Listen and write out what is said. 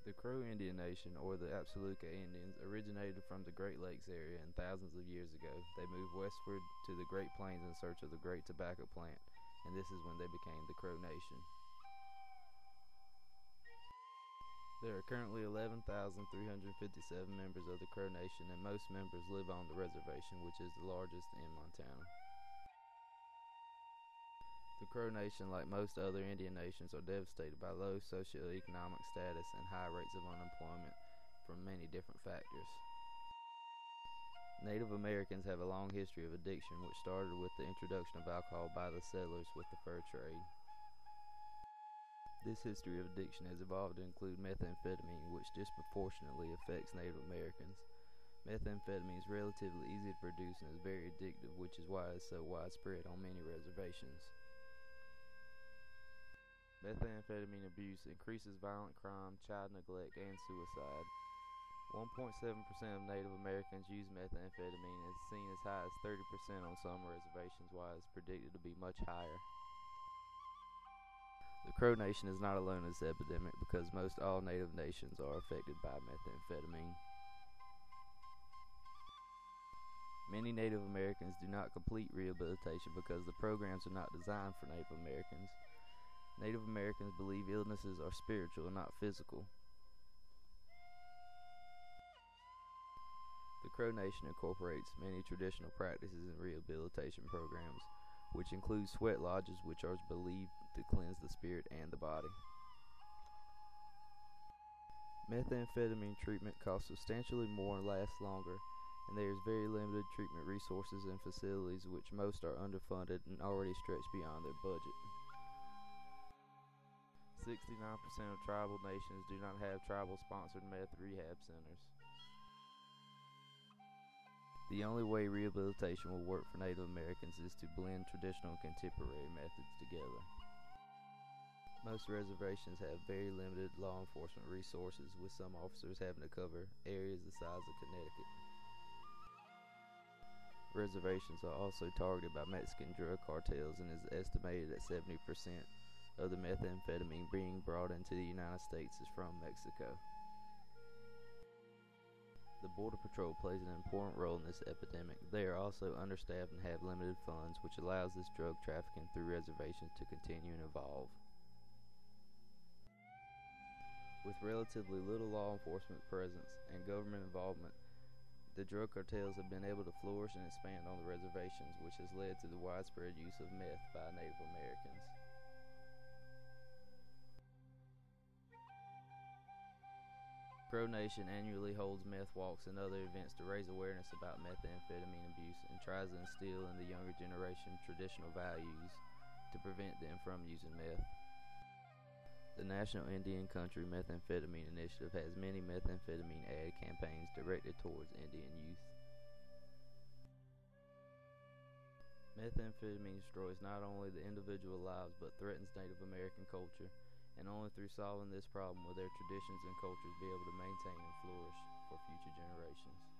The Crow Indian Nation, or the Apsaluka Indians, originated from the Great Lakes area, and thousands of years ago they moved westward to the Great Plains in search of the great tobacco plant, and this is when they became the Crow Nation. There are currently 11,357 members of the Crow Nation, and most members live on the reservation, which is the largest in Montana. The Crow Nation, like most other Indian nations, are devastated by low socioeconomic status and high rates of unemployment from many different factors. Native Americans have a long history of addiction, which started with the introduction of alcohol by the settlers with the fur trade. This history of addiction has evolved to include methamphetamine, which disproportionately affects Native Americans. Methamphetamine is relatively easy to produce and is very addictive, which is why it is so widespread on many reservations. Methamphetamine abuse increases violent crime, child neglect, and suicide. 1.7% of Native Americans use methamphetamine and is seen as high as 30% on some reservations, while it is predicted to be much higher. The Crow Nation is not alone in this epidemic because most all Native nations are affected by methamphetamine. Many Native Americans do not complete rehabilitation because the programs are not designed for Native Americans. Native Americans believe illnesses are spiritual and not physical. The Crow Nation incorporates many traditional practices and rehabilitation programs, which include sweat lodges, which are believed to cleanse the spirit and the body. Methamphetamine treatment costs substantially more and lasts longer, and there is very limited treatment resources and facilities, which most are underfunded and already stretched beyond their budget. 69% of tribal nations do not have tribal-sponsored meth rehab centers. The only way rehabilitation will work for Native Americans is to blend traditional and contemporary methods together. Most reservations have very limited law enforcement resources, with some officers having to cover areas the size of Connecticut. Reservations are also targeted by Mexican drug cartels, and it is estimated that 70% of the methamphetamine being brought into the United States is from Mexico. The Border Patrol plays an important role in this epidemic. They are also understaffed and have limited funds, which allows this drug trafficking through reservations to continue and evolve. With relatively little law enforcement presence and government involvement, the drug cartels have been able to flourish and expand on the reservations, which has led to the widespread use of meth by Native Americans. Crow Nation annually holds meth walks and other events to raise awareness about methamphetamine abuse and tries to instill in the younger generation traditional values to prevent them from using meth. The National Indian Country Methamphetamine Initiative has many methamphetamine ad campaigns directed towards Indian youth. Methamphetamine destroys not only the individual lives but threatens Native American culture, and only through solving this problem will their traditions and cultures be able to maintain and flourish for future generations.